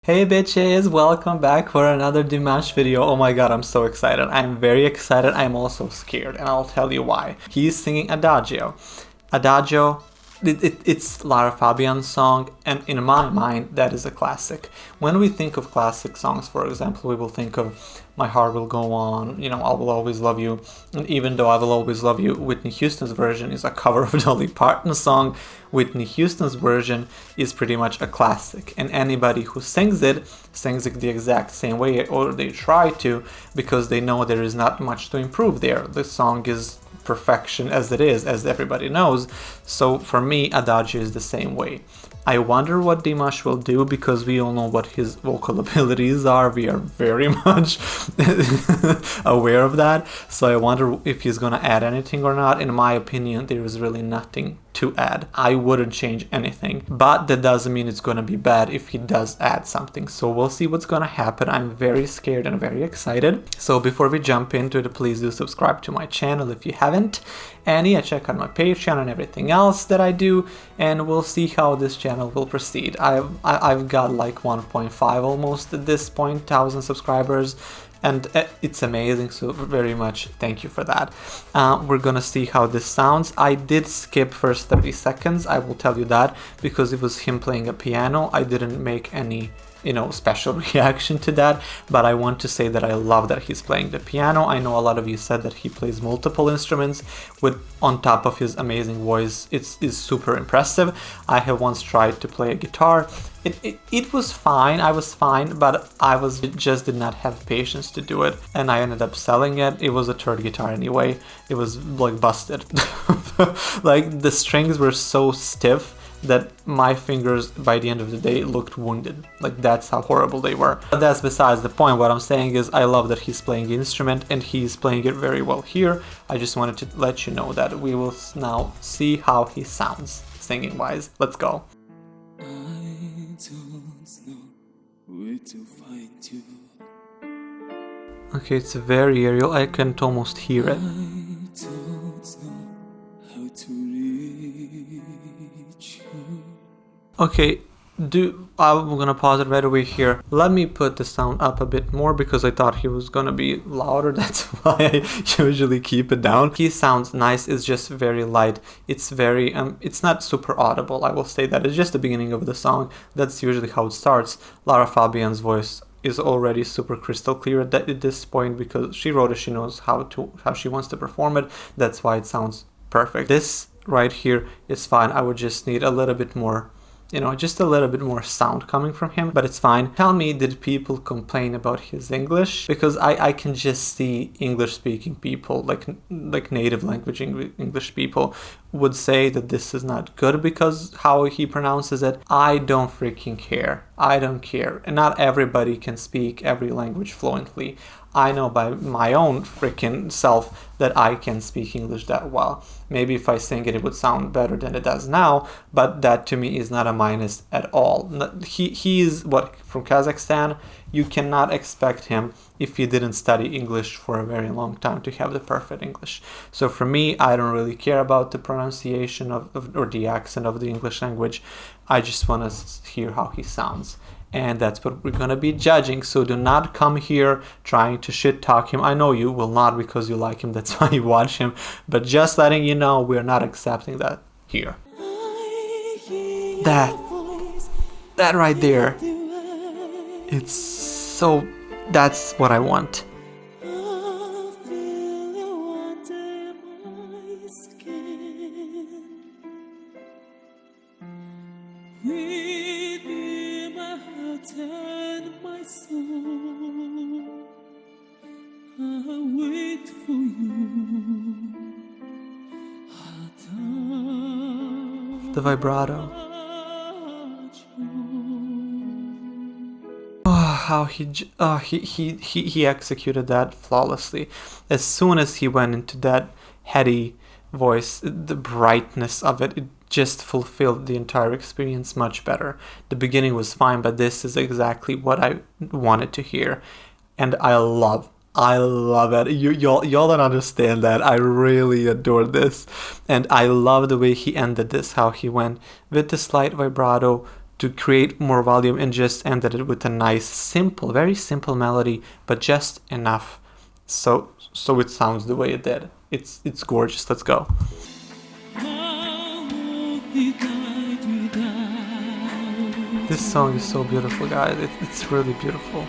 Hey bitches, welcome back for another Dimash video. Oh my god, I'm so excited. I'm very excited. I'm also scared, and I'll tell you why. He's singing Adagio. Adagio, it's Lara Fabian's song, and in my mind, that is a classic. When we think of classic songs, for example, we will think of My Heart Will Go On, I Will Always Love You, and even though I Will Always Love You, Whitney Houston's version is a cover of Dolly Parton's song. Whitney Houston's version is pretty much a classic, and anybody who sings it the exact same way, or they try to, because they know there is not much to improve there. The song is perfection as it is, as everybody knows. So for me, Adagio is the same way. I wonder what Dimash will do, because we all know what his vocal abilities are. We are very much aware of that. So I wonder if he's gonna add anything or not. In my opinion, there is really nothing to add. I wouldn't change anything, but that doesn't mean it's gonna be bad if he does add something. So we'll see what's gonna happen. I'm very scared and very excited. So before we jump into it, please do subscribe to my channel if you haven't, and yeah, check out my Patreon and everything else that I do, and we'll see how this channel will proceed. I've got like 1.5 almost at this point thousand subscribers, and it's amazing, so very much thank you for that. We're gonna see how this sounds. I did skip first 30 seconds, I will tell you that, because it was him playing a piano. I didn't make any special reaction to that, but I want to say that I love that he's playing the piano. I know a lot of you said that he plays multiple instruments with on top of his amazing voice. It's super impressive. I have once tried to play a guitar. It was fine, I was fine, but just did not have patience to do it, and I ended up selling it. It was a third guitar anyway. It was like busted. Like the strings were so stiff that my fingers by the end of the day looked wounded. Like that's how horrible they were. But that's besides the point. What I'm saying is I love that he's playing the instrument, and he's playing it very well here. I just wanted to let you know that. We will now see how he sounds singing wise. Let's go. I don't know where to find you. Okay, it's very aerial. I can't almost hear it. I don't know how to reach you. Okay, I'm gonna pause it right away here. Let me put the sound up a bit more, because I thought he was gonna be louder. That's why I usually keep it down. He sounds nice. It's just very light. It's very it's not super audible, I will say that. It's just the beginning of the song. That's usually how it starts. Lara Fabian's voice is already super crystal clear at this point, because she wrote it. She knows how she wants to perform it. That's why it sounds perfect. This right here is fine. I would just need a little bit more, just a little bit more sound coming from him, but it's fine. Tell me, did people complain about his English? Because I can just see English speaking people, like native language English people, would say that this is not good because how he pronounces it. I don't freaking care. I don't care. And not everybody can speak every language fluently. I know by my own freaking self that I can speak English that well. Maybe if I sing it, it would sound better than it does now, but that to me is not a minus at all. He is from Kazakhstan. You cannot expect him, if he didn't study English for a very long time, to have the perfect English. So for me, I don't really care about the pronunciation or the accent of the English language. I just want to hear how he sounds. And that's what we're gonna be judging. So do not come here trying to shit talk him. I know you will not, because you like him, that's why you watch him, but just letting you know, we're not accepting that here. That right there, it's so, that's what I want. And my soul, I wait for you. The vibrato. Oh, how he executed that flawlessly. As soon as he went into that heady voice, the brightness of it just fulfilled the entire experience much better. The beginning was fine, but this is exactly what I wanted to hear, and I love it. Y'all don't understand that. I really adore this, and I love the way he ended this, how he went with the slight vibrato to create more volume and just ended it with a nice, simple, very simple melody, but just enough so it sounds the way it did. It's gorgeous. Let's go. This song is so beautiful, guys. It's really beautiful.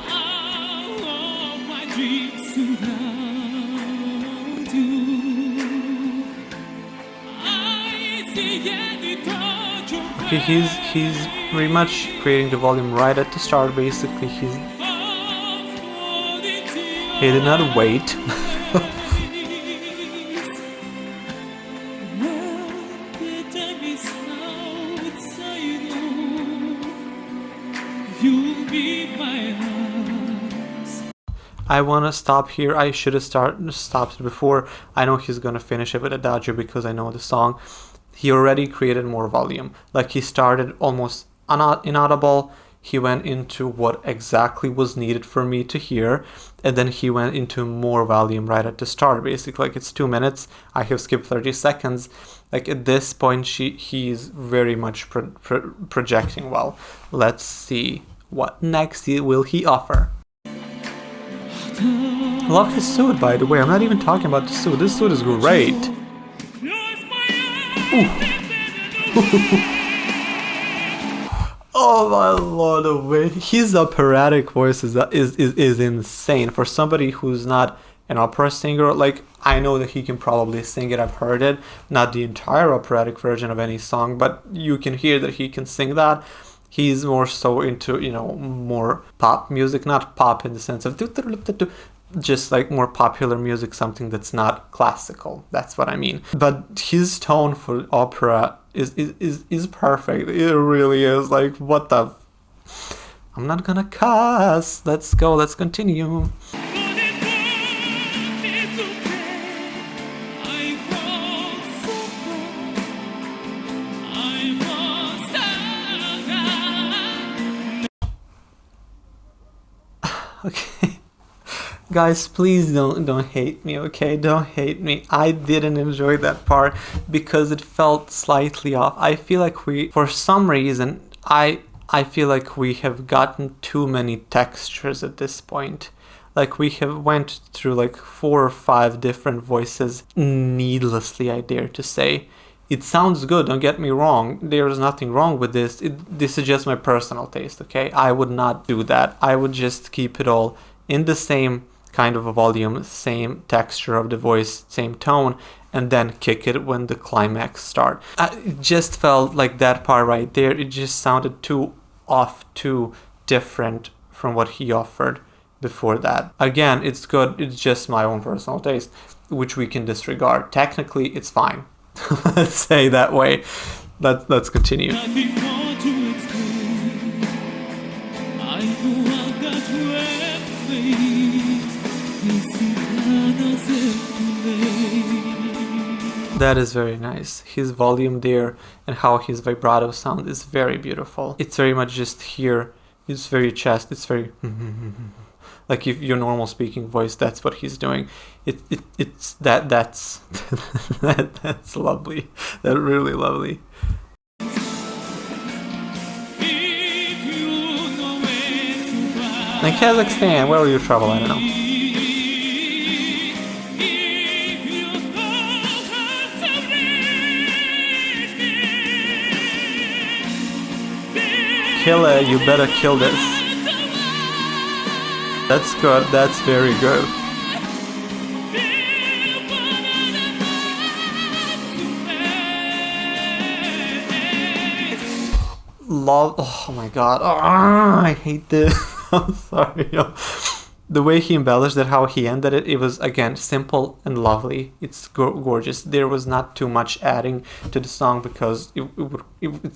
Okay, he's very much creating the volume right at the start. Basically, he did not wait. I want to stop here. I should have stopped it before. I know he's gonna finish it with Adagio because I know the song. He already created more volume. Like, he started almost inaudible. He went into what exactly was needed for me to hear, and then he went into more volume right at the start. Basically, like, it's 2 minutes. I have skipped 30 seconds. Like, at this point, he's very much projecting well. Let's see what next will he offer. Love his suit, by the way. I'm not even talking about the suit. This suit is great. Oh my lord, the way his operatic voice is insane. For somebody who's not an opera singer, like, I know that he can probably sing it. I've heard it. Not the entire operatic version of any song, but you can hear that he can sing that. He's more so into, more pop music, not pop in the sense of just like more popular music, something that's not classical. That's what I mean. But his tone for opera is perfect. It really is. Like, what the? I'm not gonna cuss. Let's go. Let's continue. Okay. Guys, please don't hate me, okay? Don't hate me. I didn't enjoy that part because it felt slightly off. I feel like for some reason, I feel like we have gotten too many textures at this point. Like, we have went through like 4 or 5 different voices needlessly, I dare to say. It sounds good, don't get me wrong. There's nothing wrong with this. This is just my personal taste, okay? I would not do that. I would just keep it all in the same kind of a volume, same texture of the voice, same tone, and then kick it when the climax starts. It just felt like that part right there, it just sounded too off, too different from what he offered before that. Again, it's good, it's just my own personal taste, which we can disregard. Technically, it's fine. Let's say that way. Let's continue. That is very nice. His volume there and how his vibrato sound is very beautiful. It's very much just here. It's very chest. It's very like if your normal speaking voice. That's what he's doing. It's that's that's lovely. That's really lovely. In Kazakhstan, where will you travel? I don't know. Kill it, you better kill this. That's good, that's very good. Love, oh my god, I hate this. I'm sorry. The way he embellished it, how he ended it, it was, again, simple and lovely. It's gorgeous. There was not too much adding to the song because,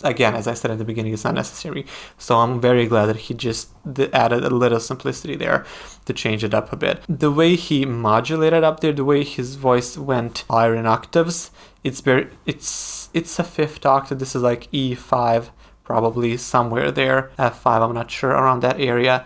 again, as I said at the beginning, it's not necessary. So I'm very glad that he just added a little simplicity there to change it up a bit. The way he modulated up there, the way his voice went higher in octaves, it's a 5th octave. This is like E5, probably somewhere there. F5, I'm not sure, around that area.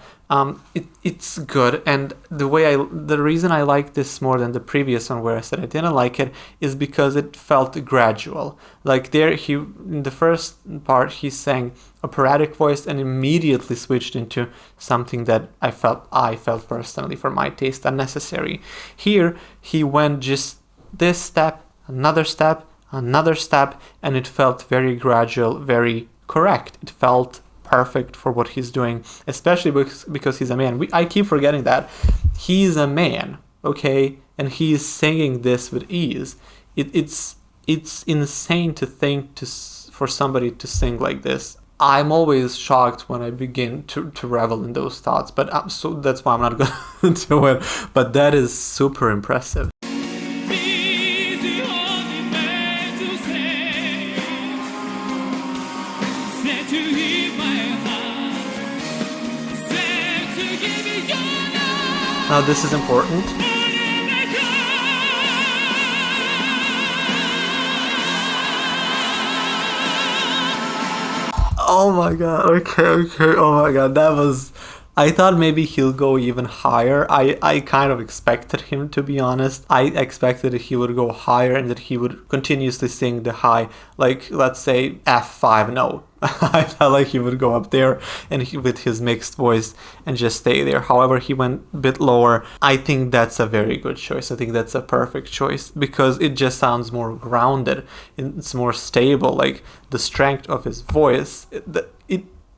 It's good, and the reason I like this more than the previous one where I said I didn't like it is because it felt gradual. Like there, he in the first part he sang operatic voice and immediately switched into something that I felt personally for my taste unnecessary. Here he went just this step, another step, another step, and it felt very gradual, very correct. It felt perfect for what he's doing, especially because he's a man. I keep forgetting that he's a man, okay, and he's singing this with ease. It's insane to think for somebody to sing like this. I'm always shocked when I begin to revel in those thoughts, but so that's why I'm not going to do it. But that is super impressive. Now this is important. Oh my god, okay, oh my god, that was... I thought maybe he'll go even higher. I kind of expected him, to be honest. I expected that he would go higher and that he would continuously sing the high, like, let's say, F5 note. I felt like he would go up there and with his mixed voice and just stay there. However, he went a bit lower. I think that's a very good choice. I think that's a perfect choice because it just sounds more grounded. It's more stable. Like the strength of his voice,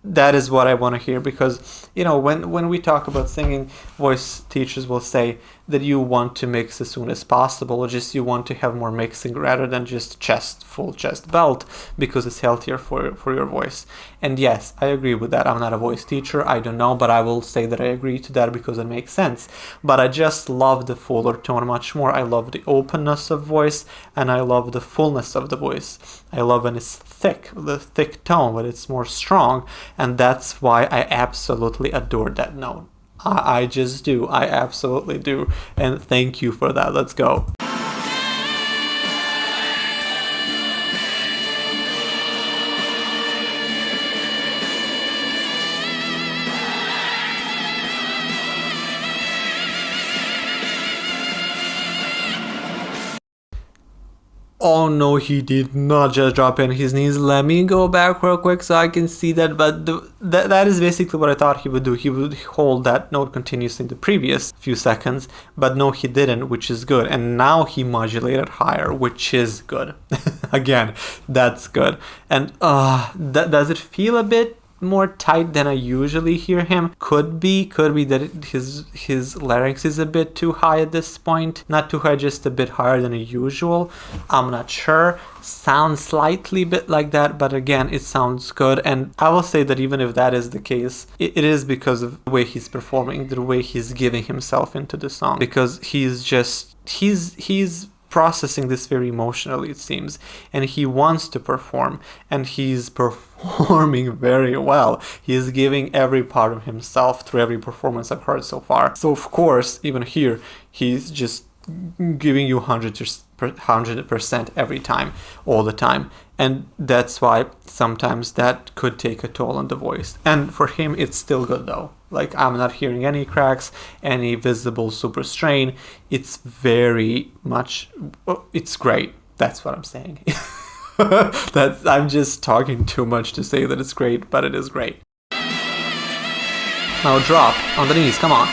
that is what I want to hear, because when we talk about singing, voice teachers will say that you want to mix as soon as possible, or just you want to have more mixing rather than just full chest belt, because it's healthier for your voice. And yes, I agree with that. I'm not a voice teacher, I don't know, but I will say that I agree to that because it makes sense. But I just love the fuller tone much more. I love the openness of voice, and I love the fullness of the voice. I love when it's the thick tone, but it's more strong, and that's why I absolutely adore that note. I just do. I absolutely do. And thank you for that. Let's go. Oh no, he did not just drop in his knees. Let me go back real quick so I can see that. But that is basically what I thought he would do. He would hold that note continuously in the previous few seconds. But no, he didn't, which is good. And now he modulated higher, which is good. Again, that's good. And does it feel a bit more tight than I usually hear him? Could be that his larynx is a bit too high at this point. Not too high, just a bit higher than usual. I'm not sure. Sounds slightly bit like that, but again, it sounds good. And I will say that even if that is the case, it is because of the way he's performing, the way he's giving himself into the song, because he's processing this very emotionally, it seems, and he wants to perform, and he's performing very well. He is giving every part of himself through every performance I've heard so far. So of course, even here, he's just giving you 100% every time, all the time. And that's why sometimes that could take a toll on the voice. And for him, it's still good though. Like, I'm not hearing any cracks, any visible super strain. It's very much, it's great. That's what I'm saying. I'm just talking too much to say that it's great, but it is great. Now drop on the knees, come on.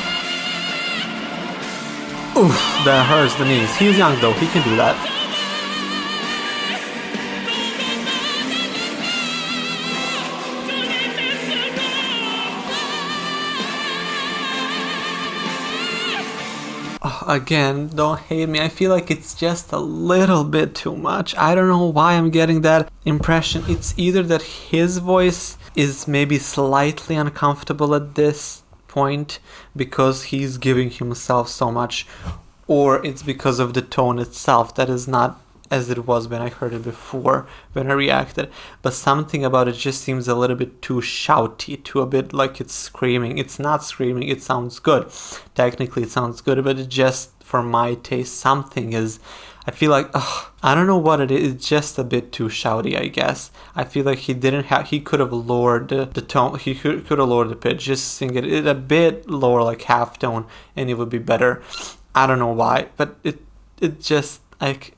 Oof, that hurts the knees. He's young though, he can do that. Again, don't hate me. I feel like it's just a little bit too much. I don't know why I'm getting that impression. It's either that his voice is maybe slightly uncomfortable at this point because he's giving himself so much, or it's because of the tone itself that is not as it was when I heard it before, when I reacted. But something about it just seems a little bit too shouty, too a bit like it's screaming. It's not screaming, it sounds good. Technically it sounds good, but it just, for my taste, something is I feel like, I don't know what it is. It's just a bit too shouty, I guess. I feel like he could have lowered the tone. He could have lowered the pitch. Just sing it a bit lower, like half tone, and it would be better. I don't know why, but it just like,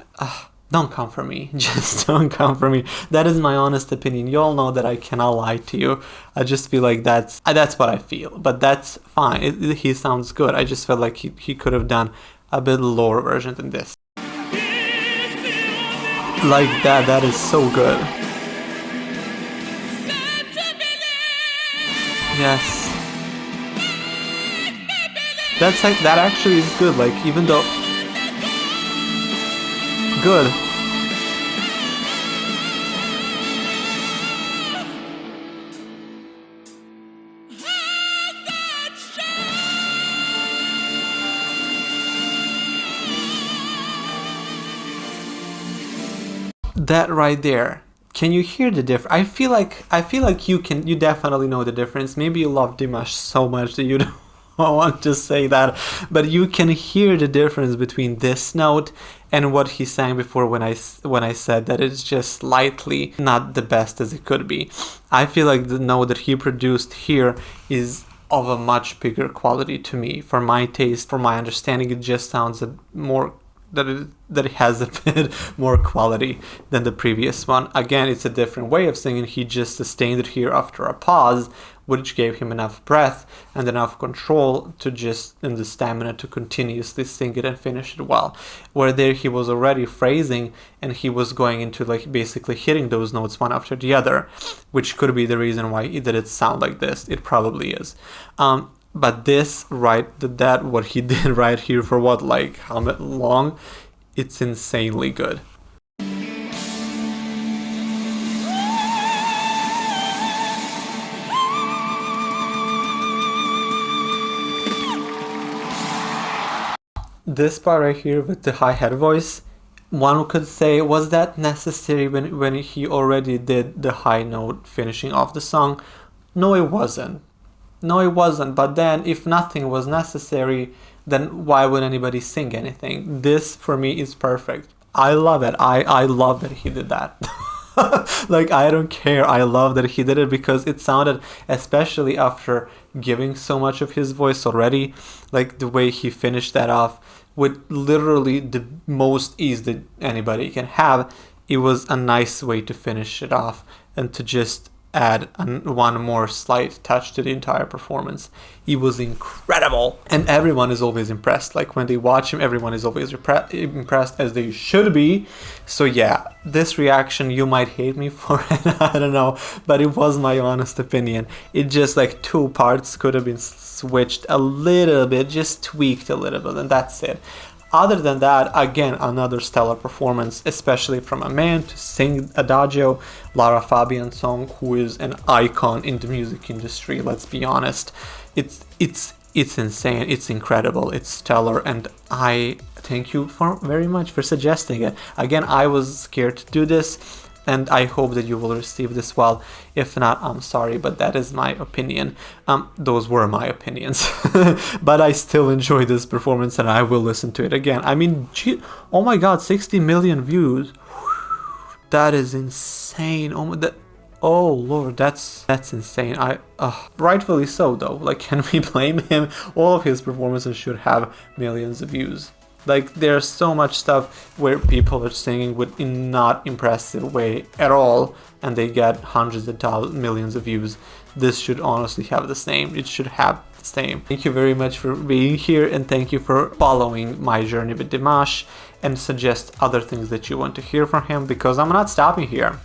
don't come for me. Just don't come for me. That is my honest opinion. You all know that I cannot lie to you. I just feel like that's what I feel. But that's fine. He sounds good. I just felt like he could have done a bit lower version than this. Like that is so good. Yes. That's like, that actually is good. Like, even though... Good. That right there. Can you hear the difference? I feel like you definitely know the difference. Maybe you love Dimash so much that you don't want to say that, but you can hear the difference between this note and what he sang before when I said that it's just slightly not the best as it could be. I feel like the note that he produced here is of a much bigger quality to me. For my taste, for my understanding, it just sounds more that it has a bit more quality than the previous one. Again, it's a different way of singing. He just sustained it here after a pause, which gave him enough breath and enough control to just, and the stamina to continuously sing it and finish it well. Where there he was already phrasing and he was going into like basically hitting those notes one after the other, which could be the reason why it sound like this. It probably is. But this, what he did right here for what, like how long? It's insanely good. This part right here with the hi-hat voice, one could say, was that necessary when he already did the high note finishing off the song? No, it wasn't. No, it wasn't. But then if nothing was necessary, then why would anybody sing anything? This for me is perfect. I love it. I love that he did that. Like, I don't care. I love that he did it because it sounded, especially after giving so much of his voice already, like the way he finished that off with literally the most ease that anybody can have. It was a nice way to finish it off and to just add one more slight touch to the entire performance. He was incredible, and everyone is always impressed. Like, when they watch him, everyone is always impressed, as they should be. So yeah, this reaction, you might hate me for it, I don't know, but it was my honest opinion. It just, like, two parts could have been switched a little bit, just tweaked a little bit, and that's it. Other than that, again, another stellar performance, especially from a man to sing Adagio, Lara Fabian song, who is an icon in the music industry, let's be honest. It's insane, it's incredible, it's stellar, and I thank you very much for suggesting it. Again, I was scared to do this, and I hope that you will receive this well. If not, I'm sorry, but that is my opinion. Those were my opinions. But I still enjoy this performance and I will listen to it again. I mean, oh my god, 60 million views. That is insane. Oh lord, that's insane. Rightfully so though. Like, can we blame him? All of his performances should have millions of views. Like, there's so much stuff where people are singing with in not impressive way at all, and they get hundreds of millions of views. This should honestly have the same. It should have the same. Thank you very much for being here, and thank you for following my journey with Dimash, and suggest other things that you want to hear from him, because I'm not stopping here.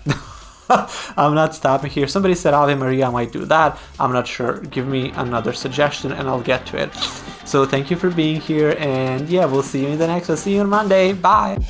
I'm not stopping here. Somebody said Ave Maria, I might do that. I'm not sure. Give me another suggestion and I'll get to it. So thank you for being here, and yeah, we'll see you in the next one. See you on Monday. Bye.